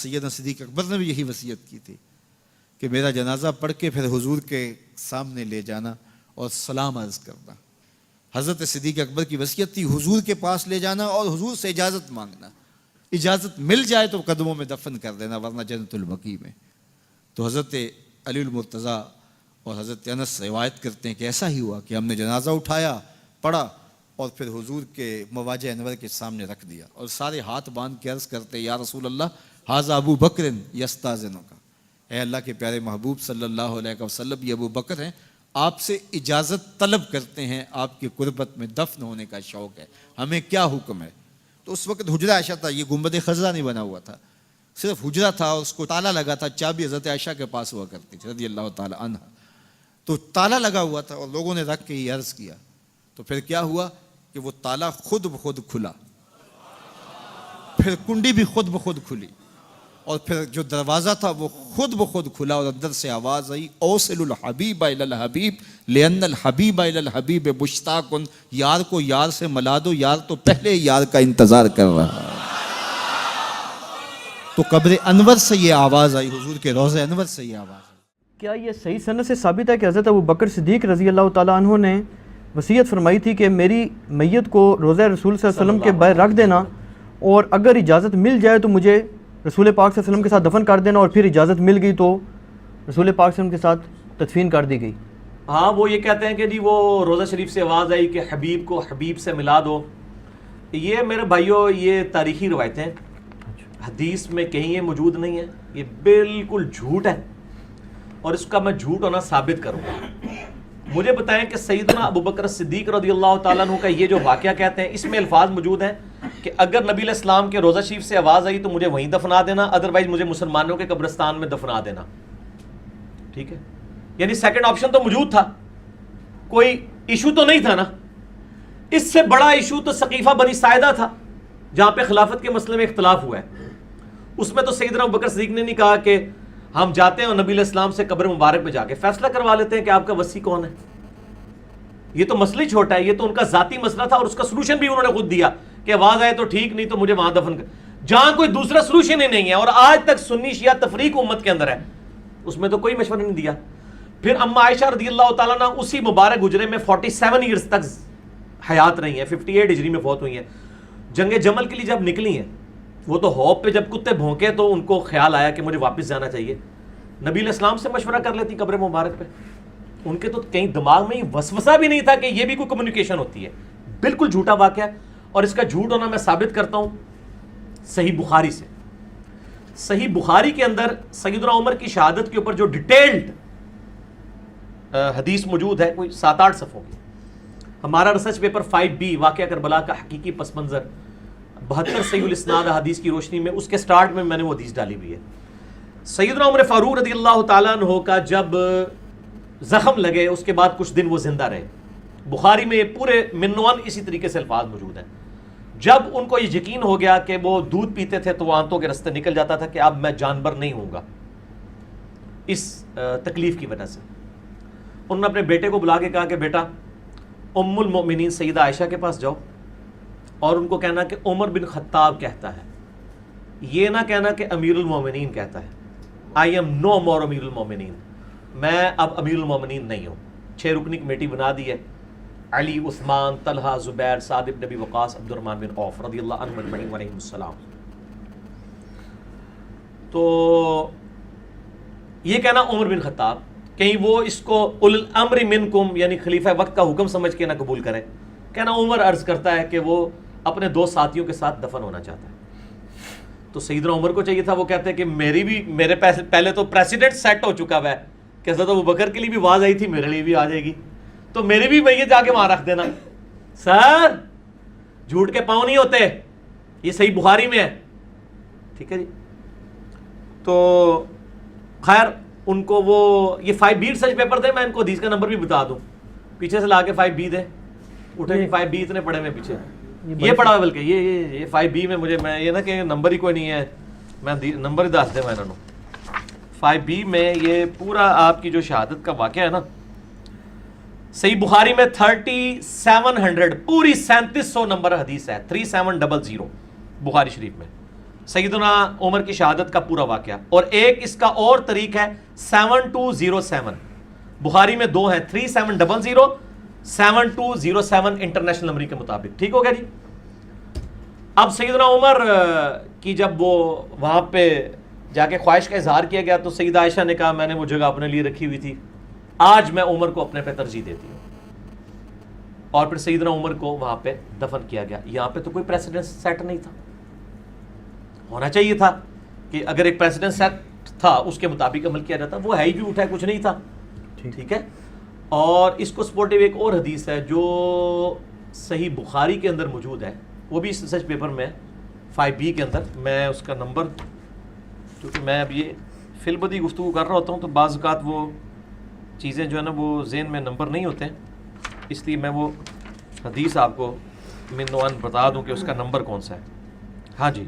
سیدنا صدیق اکبر نے بھی یہی وصیت کی تھی کہ میرا جنازہ پڑھ کے پھر حضور کے سامنے لے جانا اور سلام عرض کرنا. حضرت صدیق اکبر کی وصیت تھی حضور کے پاس لے جانا اور حضور سے اجازت مانگنا. اجازت مل جائے تو قدموں میں دفن کر دینا ورنہ جنت البقیع میں. تو حضرت علی المرتضیٰ اور حضرت انس روایت کرتے ہیں کہ ایسا ہی ہوا کہ ہم نے جنازہ اٹھایا, پڑھا اور پھر حضور کے مواجہ انور کے سامنے رکھ دیا اور سارے ہاتھ باندھ کے عرض کرتے یا رسول اللہ ھذا ابو بکر یستاذنک, اے اللہ کے پیارے محبوب صلی اللہ علیہ وسلم یہ ابو بکر ہیں, آپ سے اجازت طلب کرتے ہیں, آپ کی قربت میں دفن ہونے کا شوق ہے, ہمیں کیا حکم ہے. تو اس وقت حجرہ عائشہ تھا, یہ گنبد خضرا نہیں بنا ہوا تھا, صرف حجرہ تھا, اس کو تالا لگا تھا, چابی حضرت عائشہ کے پاس ہوا کرتی تھی رضی اللہ تعالی عنہ. تو تالا لگا ہوا تھا اور لوگوں نے رکھ کے یہ عرض کیا. تو پھر کیا ہوا کہ وہ تالا خود بخود کھلا, پھر کنڈی بھی خود بخود کھلی, اور پھر جو دروازہ تھا وہ خود بخود کھلا اور اندر سے آواز آئی اوصل الحبیب الی الحبیب لان الحبیب الی الحبیب مشتاق, یار کو یار سے ملا دو, یار تو پہلے یار کا انتظار کر رہا ہے. تو قبر انور سے یہ آواز آئی, حضور کے روضہ انور سے یہ آواز آئی. کیا یہ صحیح سند سے ثابت ہے کہ حضرت ابو بکر صدیق رضی اللہ تعالیٰ عنہ نے وصیت فرمائی تھی کہ میری میت کو روضہ رسول صلی اللہ علیہ وسلم کے باہر رکھ دینا اور اگر اجازت مل جائے تو مجھے رسول پاک صلی اللہ علیہ وسلم کے ساتھ دفن کر دینا, اور پھر اجازت مل گئی تو رسول پاک صلی اللہ علیہ وسلم کے ساتھ تدفین کر دی گئی؟ ہاں, وہ یہ کہتے ہیں کہ جی وہ روضہ شریف سے آواز آئی کہ حبیب کو حبیب سے ملا دو. یہ میرے بھائیوں یہ تاریخی روایتیں, حدیث میں کہیں یہ موجود نہیں ہے, یہ بالکل جھوٹ ہے اور اس کا میں جھوٹ ہونا ثابت کروں گا. مجھے بتائیں کہ سیدنا ابو بکر صدیق رضی اللہ تعالیٰ عنہ کا یہ جو واقعہ کہتے ہیں اس میں الفاظ موجود ہیں کہ اگر نبی علیہ السلام کے روضہ شریف سے آواز آئی تو مجھے وہیں دفنا دینا, ادروائز مجھے مسلمانوں کے قبرستان میں دفنا دینا. ٹھیک ہے, یعنی سیکنڈ آپشن تو موجود تھا, کوئی ایشو تو نہیں تھا نا. اس سے بڑا ایشو تو سقیفہ بنی ساعدہ تھا جہاں پہ خلافت کے مسئلے میں اختلاف ہوا ہے. اس میں تو سیدنا ابو بکر صدیق نے نہیں کہا کہ ہم جاتے ہیں اور نبی علیہ السلام سے قبر مبارک میں جا کے فیصلہ کروا لیتے ہیں کہ آپ کا وصی کون ہے. یہ تو مسئلہ ہی چھوٹا ہے, یہ تو ان کا ذاتی مسئلہ تھا اور اس کا سلوشن بھی انہوں نے خود دیا کہ آواز آئے تو ٹھیک, نہیں تو مجھے وہاں دفن کر, جہاں کوئی دوسرا سلوشن ہی نہیں ہے. اور آج تک سنی شیعہ تفریق امت کے اندر ہے, اس میں تو کوئی مشورہ نہیں دیا. پھر اما عائشہ رضی اللہ تعالیٰ عنہ اسی مبارک حجرے میں 47 ایئرز تک حیات رہی ہیں, 58 ہجری میں فوت ہوئی ہیں. جنگ جمل کے لیے جب نکلی ہیں وہ تو ہوپ پہ جب کتے بھونکے تو ان کو خیال آیا کہ مجھے واپس جانا چاہیے, نبی علیہ السلام سے مشورہ کر لیتی قبر مبارک پہ. ان کے تو کہیں دماغ میں وسوسہ بھی نہیں تھا کہ یہ بھی کوئی کمیونیکیشن ہوتی ہے. بالکل جھوٹا واقعہ ہے, اور اس کا جھوٹ ہونا میں ثابت کرتا ہوں صحیح بخاری سے. صحیح بخاری کے اندر سیدنا عمر کی شہادت کے اوپر جو ڈیٹیلڈ حدیث موجود ہے, کوئی 7-8 صفحوں کی. ہمارا ریسرچ پیپر 5B واقعہ کربلا کا حقیقی پس منظر 72 صحیح الاسناد حدیث کی روشنی میں, اس کے سٹارٹ میں میں نے وہ حدیث ڈالی ہوئی ہے. سیدنا عمر فاروق رضی اللہ تعالیٰ عنہ کا جب زخم لگے اس کے بعد کچھ دن وہ زندہ رہے. بخاری میں پورے منوان اسی طریقے سے الفاظ موجود ہیں. جب ان کو یہ یقین ہو گیا کہ وہ دودھ پیتے تھے تو وہ آنتوں کے رستے نکل جاتا تھا کہ اب میں جانور نہیں ہوں گا, اس تکلیف کی وجہ سے انہوں نے اپنے بیٹے کو بلا کے کہا کہ بیٹا ام المؤمنین سیدہ عائشہ کے پاس جاؤ اور ان کو کہنا کہ عمر بن خطاب کہتا ہے, یہ نہ کہنا کہ امیر المومنین کہتا ہے. آئی ایم نو مور امیر المومنین, میں اب امیر المومنین نہیں ہوں. 6 رکنی کمیٹی بنا دی ہے, علی, عثمان, طلحہ, زبیر, سعد بن ابی وقاص, عبد الرحمن بن عوف رضی اللہ عنہ اجمعین علیہم السلام. تو یہ کہنا عمر بن خطاب, کہیں وہ اس کو اولو الامر منکم یعنی خلیفہ وقت کا حکم سمجھ کے نہ قبول کریں. کہنا عمر عرض کرتا ہے کہ وہ اپنے 2 ساتھیوں کے ساتھ دفن ہونا چاہتا ہے. تو سیدنا عمر کو چاہیے تھا, وہ کہتے ہیں کہ میرے پہلے تو پریسیڈنٹ سیٹ ہو چکا ہے کہ حضرت ابوبکر کے لیے بھی آواز آئی تھی, میرے لیے بھی آ جائے گی, تو میری بھی میت جا کے وہاں رکھ دینا. سر جھوٹ کے پاؤں نہیں ہوتے, یہ صحیح بخاری میں ہے. ٹھیک ہے جی. تو خیر ان کو وہ یہ 5B ریسرچ پیپر دے, میں ان کو حدیث کا نمبر بھی بتا دوں, پیچھے سے لا کے 5B دے, اٹھے 5B اتنے پڑے میں پیچھے یہ پڑا ہے, بلکہ یہ 5B میں مجھے میں یہ نا کہ نمبر ہی کوئی نہیں ہے, میں نمبر ہی دس دے میں انہوں نے. 5B میں یہ پورا آپ کی جو شہادت کا واقعہ ہے نا, صحیح بخاری میں 3700 پوری 3700 نمبر حدیث ہے, 3700 بخاری شریف میں. سیدنا عمر کی شہادت کا پورا واقعہ. اور ایک اس کا اور طریق ہے 7207. بخاری میں 2 ہیں, 3700 7207 انٹرنیشنل نمبر کے مطابق. ٹھیک ہو گیا جی. اب سیدنا عمر کی جب وہ وہاں پہ جا کے خواہش کا اظہار کیا گیا تو سیدہ عائشہ نے کہا میں نے وہ جگہ اپنے لیے رکھی ہوئی تھی, آج میں عمر کو اپنے پہ ترجیح دیتی ہوں. اور پھر سیدنا عمر کو وہاں پہ دفن کیا گیا. یہاں پہ تو کوئی پریسیڈنٹ سیٹ نہیں تھا, ہونا چاہیے تھا کہ اگر ایک پریسیڈنٹ سیٹ تھا اس کے مطابق عمل کیا جاتا. وہ ہے ہی بھی اٹھا, کچھ نہیں تھا. ٹھیک ہے. اور اس کو سپورٹیو ایک اور حدیث ہے جو صحیح بخاری کے اندر موجود ہے, وہ بھی ریسرچ پیپر میں 5B کے اندر. میں اس کا نمبر, کیونکہ میں اب یہ فی البدی گفتگو کر رہا ہوتا ہوں تو بعض اوقات وہ چیزیں جو ہے نا وہ ذہن میں نمبر نہیں ہوتے ہیں, اس لیے میں وہ حدیث آپ کو من بتا دوں کہ اس کا نمبر کون سا ہے. ہاں جی,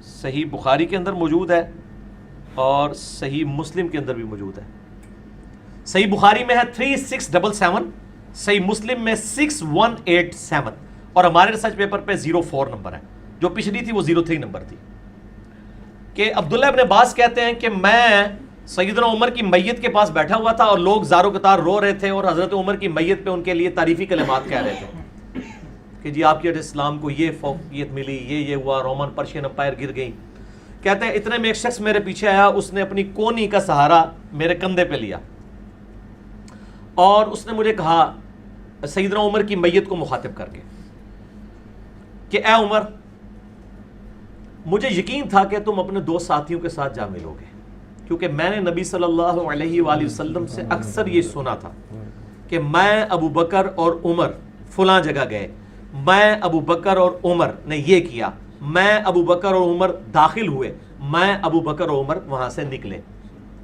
صحیح بخاری کے اندر موجود ہے اور صحیح مسلم کے اندر بھی موجود ہے. صحیح بخاری میں ہے 3677, صحیح مسلم میں 6187, اور ہمارے ریسرچ پیپر پہ 04 نمبر ہے. جو پچھلی تھی وہ 03 نمبر تھی. کہ عبداللہ ابن عباس کہتے ہیں کہ میں سیدنا عمر کی میت کے پاس بیٹھا ہوا تھا اور لوگ زارو قطار رو رہے تھے اور حضرت عمر کی میت پہ ان کے لیے تعریفی کلمات کہہ رہے تھے کہ جی آپ کے اسلام کو یہ فوقیت ملی, یہ ہوا, رومن پرشین امپائر گر گئی. کہتے ہیں اتنے میں ایک شخص میرے پیچھے آیا, اس نے اپنی کونی کا سہارا میرے کندھے پہ لیا اور اس نے مجھے کہا سیدنا عمر کی میت کو مخاطب کر کے کہ اے عمر, مجھے یقین تھا کہ تم اپنے 2 ساتھیوں کے ساتھ جا ملو گے, کیونکہ میں نے نبی صلی اللہ علیہ وآلہ وسلم سے اکثر یہ سنا تھا کہ میں ابو بکر اور عمر فلاں جگہ گئے, میں ابو بکر اور عمر نے یہ کیا, میں ابو بکر اور عمر داخل ہوئے, میں ابو بکر اور عمر وہاں سے نکلے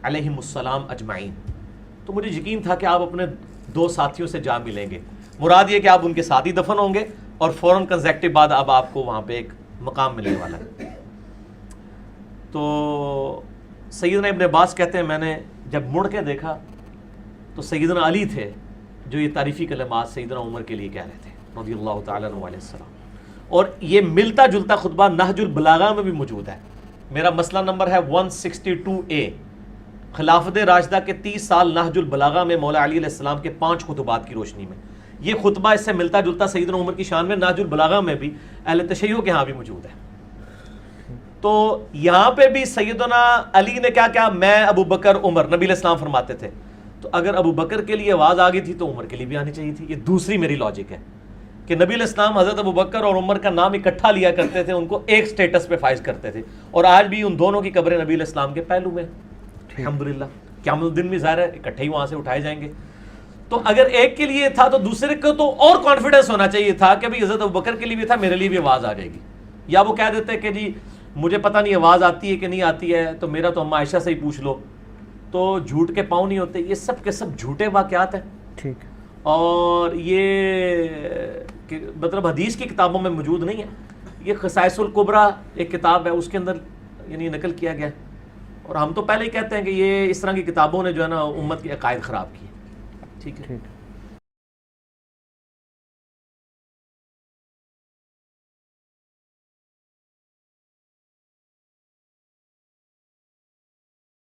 علیہم السلام اجمعین. تو مجھے یقین تھا کہ آپ اپنے 2 ساتھیوں سے جا ملیں گے. مراد یہ کہ آپ ان کے ساتھ ہی دفن ہوں گے اور فوراً کنزیکٹو بعد اب آپ کو وہاں پہ ایک مقام ملنے والا ہے. تو سیدنا ابن عباس کہتے ہیں میں نے جب مڑ کے دیکھا تو سیدنا علی تھے جو یہ تعریفی کلمات سیدنا عمر کے لیے کہہ رہے تھے رضی اللہ تعالیٰ عنہ علیہ السلام. اور یہ ملتا جلتا خطبہ نہج البلاغہ میں بھی موجود ہے. میرا مسئلہ نمبر ہے 162A. خلافت راشدہ کے 30 سال نہج البلاغہ میں مولا علی علیہ السلام کے 5 خطبات کی روشنی میں یہ خطبہ اس سے ملتا جلتا سیدنا عمر کی شان میں نہج البلاغہ میں بھی اہل تشیع کے ہاں بھی موجود ہے. تو یہاں پہ بھی سیدنا علی نے کیا کیا, میں ابو بکر عمر, نبی علیہ السلام فرماتے تھے. تو اگر ابو بکر کے لیے آواز آ گئی تھی تو عمر کے لیے بھی آنی چاہیے تھی. یہ دوسری میری لاجک ہے کہ نبی علیہ السلام حضرت ابو بکر اور عمر کا نام اکٹھا لیا کرتے تھے, ان کو ایک سٹیٹس پہ فائز کرتے تھے, اور آج بھی ان دونوں کی قبریں نبی علیہ السلام کے پہلو میں الحمدللہ. قیامت الدین بھی ظاہر ہے اکٹھے ہی وہاں سے اٹھائے جائیں گے. تو اگر ایک کے لیے تھا تو دوسرے کو تو اور کانفیڈنس ہونا چاہیے تھا کہ بھئی حضرت ابو بکر کے لیے بھی تھا, میرے لیے بھی آواز آ جائے گی. یا وہ کہہ دیتے کہ جی مجھے پتہ نہیں آواز آتی ہے کہ نہیں آتی ہے, تو میرا تو اما عائشہ سے ہی پوچھ لو. تو جھوٹ کے پاؤں نہیں ہوتے. یہ سب کے سب جھوٹے واقعات ہیں. ٹھیک. اور یہ مطلب حدیث کی کتابوں میں موجود نہیں ہے. یہ خصائص الکبریٰ ایک کتاب ہے, اس کے اندر یعنی نقل کیا گیا ہے. اور ہم تو پہلے ہی کہتے ہیں کہ یہ اس طرح کی کتابوں نے جو ہے نا امت کے عقائد خراب کیے. ٹھیک ہے.